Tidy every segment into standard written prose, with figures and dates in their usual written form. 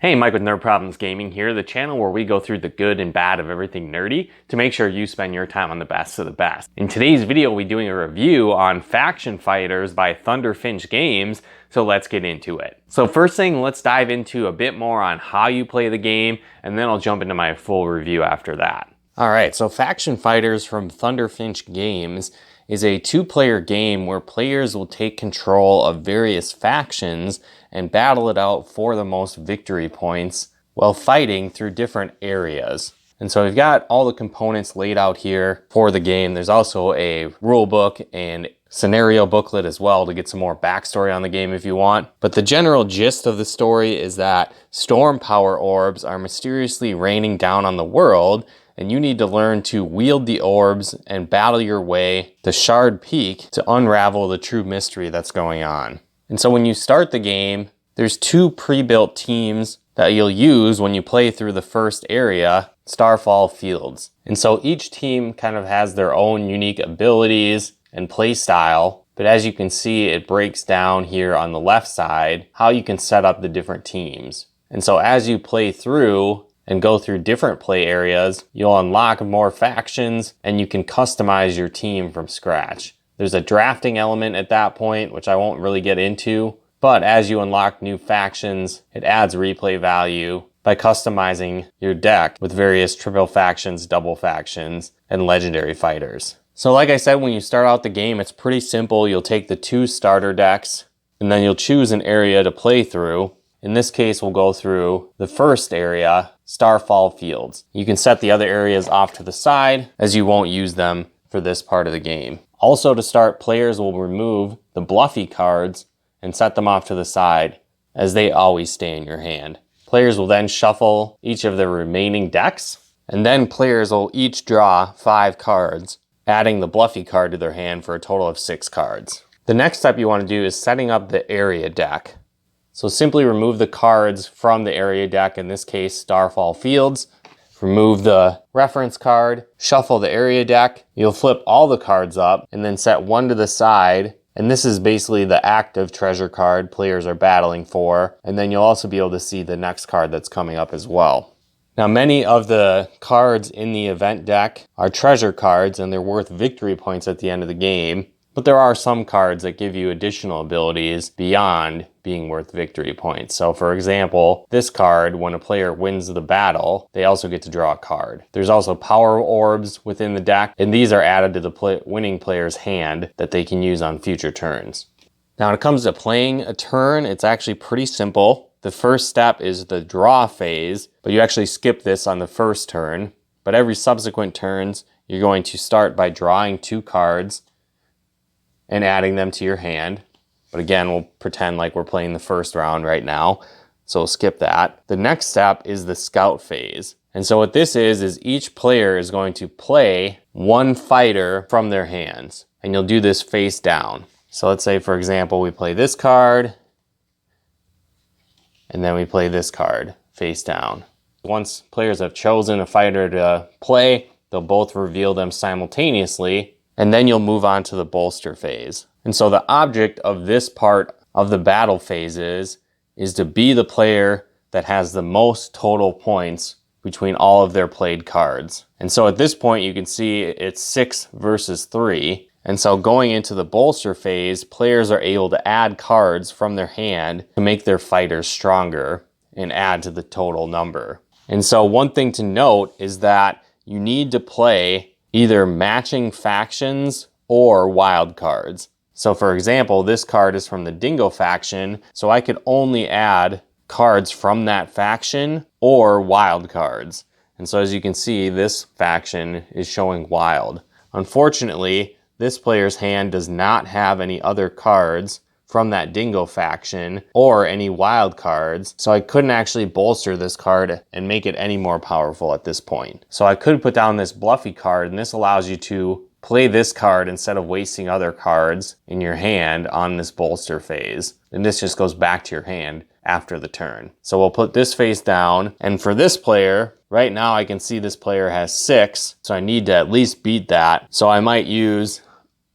Hey, Mike with Nerd Problems Gaming here, the channel where we go through the good and bad of everything nerdy to make sure you spend your time on the best of the best. In today's video, we'll be doing a review on Faction Fighters by Thunderfinch Games, so let's get into it. So first thing, let's dive into a bit more on how you play the game, and then I'll jump into my full review after that. Alright, so Faction Fighters from Thunderfinch Games is a two-player game where players will take control of various factions and battle it out for the most victory points while fighting through different areas. And so we've got all the components laid out here for the game. There's also a rule book and scenario booklet as well to get some more backstory on the game if you want. But the general gist of the story is that storm power orbs are mysteriously raining down on the world, and you need to learn to wield the orbs and battle your way to Shard Peak to unravel the true mystery that's going on. And so when you start the game, there's two pre-built teams that you'll use when you play through the first area, Starfall Fields. And so each team kind of has their own unique abilities and play style, but as you can see, it breaks down here on the left side how you can set up the different teams. And so as you play through and go through different play areas, you'll unlock more factions and you can customize your team from scratch. There's a drafting element at that point, which I won't really get into, but as you unlock new factions, it adds replay value by customizing your deck with various triple factions, double factions, and legendary fighters. So like I said, when you start out the game, it's pretty simple. You'll take the two starter decks, and then you'll choose an area to play through. In this case, we'll go through the first area, Starfall Fields. You can set the other areas off to the side as you won't use them for this part of the game. Also to start, players will remove the bluffy cards and set them off to the side as they always stay in your hand. Players will then shuffle each of their remaining decks, and then players will each draw 5 cards, adding the bluffy card to their hand for a total of 6 cards. The next step you want to do is setting up the area deck. So simply remove the cards from the area deck, in this case Starfall Fields. Remove the reference card, shuffle the area deck. You'll flip all the cards up and then set one to the side. And this is basically the active treasure card players are battling for. And then you'll also be able to see the next card that's coming up as well. Now, many of the cards in the event deck are treasure cards and they're worth victory points at the end of the game. But there are some cards that give you additional abilities beyond being worth victory points. So for example, this card, when a player wins the battle, they also get to draw a card. There's also power orbs within the deck, and these are added to the winning player's hand that they can use on future turns. Now when it comes to playing a turn, it's actually pretty simple. The first step is the draw phase, but you actually skip this on the first turn. But every subsequent turns, you're going to start by drawing 2 cards and adding them to your hand. But again, we'll pretend like we're playing the first round right now, so we'll skip that. The next step is the scout phase. And so what this is each player is going to play 1 fighter from their hands, and you'll do this face down. So let's say, for example, we play this card, and then we play this card face down. Once players have chosen a fighter to play, they'll both reveal them simultaneously, and then you'll move on to the bolster phase. And so the object of this part of the battle phases is to be the player that has the most total points between all of their played cards. And so at this point, you can see it's 6 versus 3. And so going into the bolster phase, players are able to add cards from their hand to make their fighters stronger and add to the total number. And so one thing to note is that you need to play either matching factions or wild cards. So for example, this card is from the Dingo faction, so I could only add cards from that faction or wild cards. And so as you can see, this faction is showing wild. Unfortunately, this player's hand does not have any other cards from that Dingo faction or any wild cards, so I couldn't actually bolster this card and make it any more powerful at this point. So I could put down this bluffy card, and this allows you to play this card instead of wasting other cards in your hand on this bolster phase. And this just goes back to your hand after the turn. So we'll put this face down, and for this player, right now I can see this player has 6, so I need to at least beat that. So I might use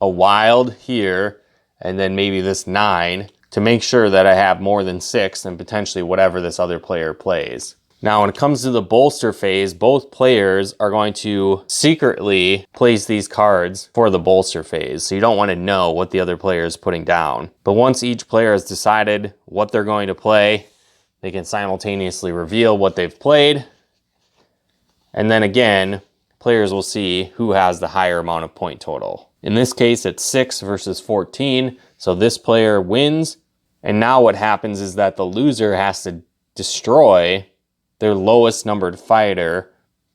a wild here, and then maybe this 9 to make sure that I have more than 6 and potentially whatever this other player plays. Now, when it comes to the bolster phase, both players are going to secretly place these cards for the bolster phase. So you don't want to know what the other player is putting down. But once each player has decided what they're going to play, they can simultaneously reveal what they've played. And then again, players will see who has the higher amount of point total. In this case, it's 6 versus 14. So this player wins. And now what happens is that the loser has to destroy their lowest numbered fighter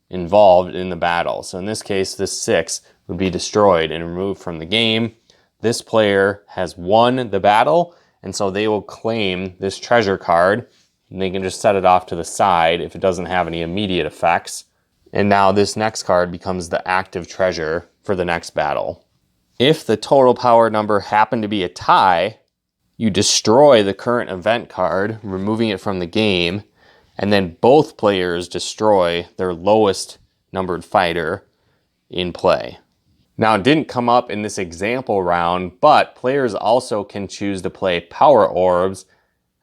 involved in the battle. So in this case, this 6 would be destroyed and removed from the game. This player has won the battle, and so they will claim this treasure card, and they can just set it off to the side if it doesn't have any immediate effects. And now this next card becomes the active treasure for the next battle. If the total power number happened to be a tie, you destroy the current event card, removing it from the game, and then both players destroy their lowest numbered fighter in play. Now, it didn't come up in this example round, but players also can choose to play power orbs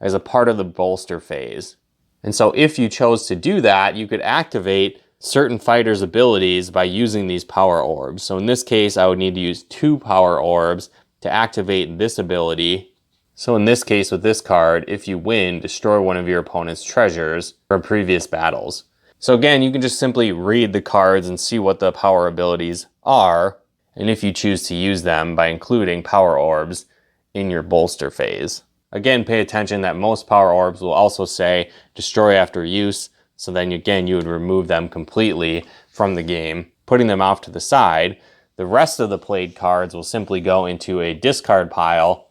as a part of the bolster phase. And so if you chose to do that, you could activate certain fighters' abilities by using these power orbs. So in this case, I would need to use 2 power orbs to activate this ability. So in this case, with this card, if you win, destroy one of your opponent's treasures from previous battles. So again, you can just simply read the cards and see what the power abilities are, and if you choose to use them by including power orbs in your bolster phase. Again, pay attention that most power orbs will also say destroy after use, so then again, you would remove them completely from the game, putting them off to the side. The rest of the played cards will simply go into a discard pile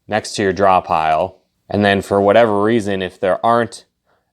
next to your draw pile. And then for whatever reason, if there aren't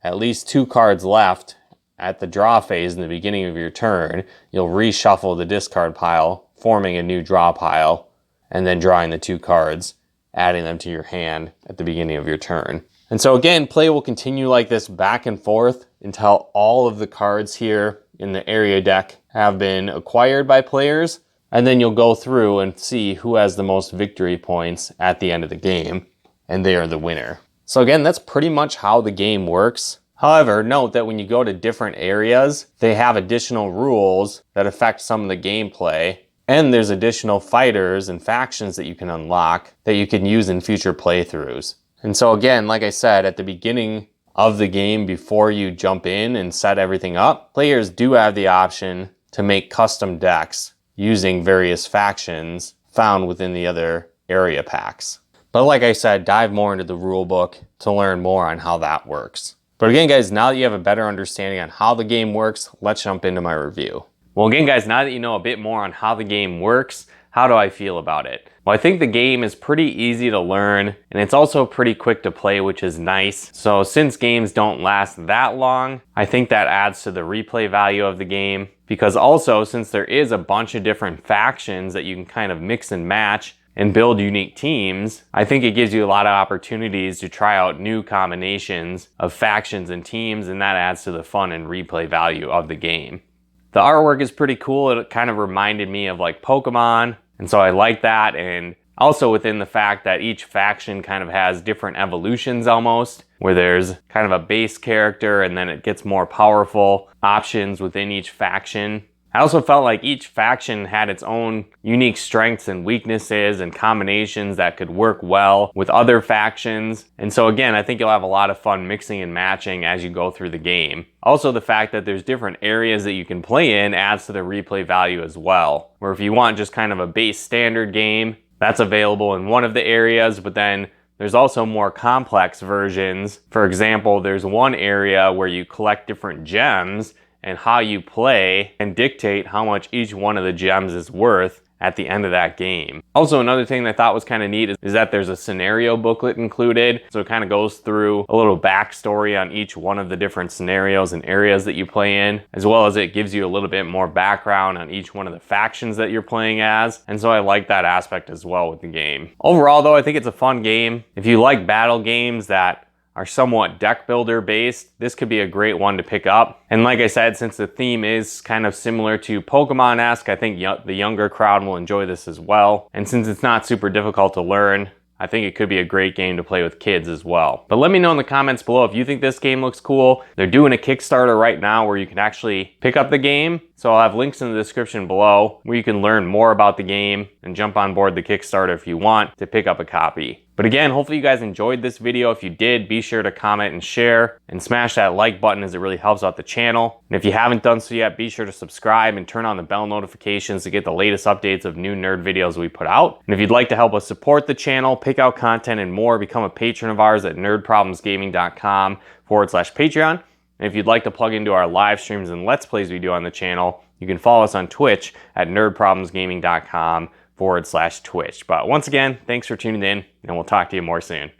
at least 2 cards left at the draw phase in the beginning of your turn, you'll reshuffle the discard pile, forming a new draw pile, and then drawing the 2 cards, adding them to your hand at the beginning of your turn. And so again, play will continue like this back and forth until all of the cards here in the area deck have been acquired by players. And then you'll go through and see who has the most victory points at the end of the game, and they are the winner. So again, that's pretty much how the game works. However, note that when you go to different areas, they have additional rules that affect some of the gameplay, and there's additional fighters and factions that you can unlock that you can use in future playthroughs. And so again, like I said, at the beginning of the game, before you jump in and set everything up, players do have the option to make custom decks using various factions found within the other area packs. But like I said, dive more into the rule book to learn more on how that works. But again, guys, now that you have a better understanding on how the game works, let's jump into my review. Well, again, guys, now that you know a bit more on how the game works, how do I feel about it? Well, I think the game is pretty easy to learn, and it's also pretty quick to play, which is nice. So since games don't last that long, I think that adds to the replay value of the game. Because also, since there is a bunch of different factions that you can kind of mix and match and build unique teams, I think it gives you a lot of opportunities to try out new combinations of factions and teams, and that adds to the fun and replay value of the game. The artwork is pretty cool. It kind of reminded me of like Pokemon, and so I like that. And also within the fact that each faction kind of has different evolutions almost, where there's kind of a base character and then it gets more powerful options within each faction. I also felt like each faction had its own unique strengths and weaknesses and combinations that could work well with other factions. And so again, I think you'll have a lot of fun mixing and matching as you go through the game. Also, the fact that there's different areas that you can play in adds to the replay value as well. Where if you want just kind of a base standard game, that's available in one of the areas, but then there's also more complex versions. For example, there's one area where you collect different gems, and how you play and dictate how much each one of the gems is worth at the end of that game. Also, another thing that I thought was kind of neat is that there's a scenario booklet included. So it kind of goes through a little backstory on each one of the different scenarios and areas that you play in, as well as it gives you a little bit more background on each one of the factions that you're playing as. And so I like that aspect as well with the game. Overall though, I think it's a fun game. If you like battle games that are somewhat deck builder based, this could be a great one to pick up. And like I said, since the theme is kind of similar to Pokemon-esque, I think the younger crowd will enjoy this as well. And since it's not super difficult to learn, I think it could be a great game to play with kids as well. But let me know in the comments below if you think this game looks cool. They're doing a Kickstarter right now where you can actually pick up the game. So I'll have links in the description below where you can learn more about the game and jump on board the Kickstarter if you want to pick up a copy. But again, hopefully you guys enjoyed this video. If you did, be sure to comment and share and smash that like button as it really helps out the channel. And if you haven't done so yet, be sure to subscribe and turn on the bell notifications to get the latest updates of new nerd videos we put out. And if you'd like to help us support the channel, pick out content and more, become a patron of ours at nerdproblemsgaming.com/Patreon. And if you'd like to plug into our live streams and Let's Plays we do on the channel, you can follow us on Twitch at nerdproblemsgaming.com/Twitch. But once again, thanks for tuning in, and we'll talk to you more soon.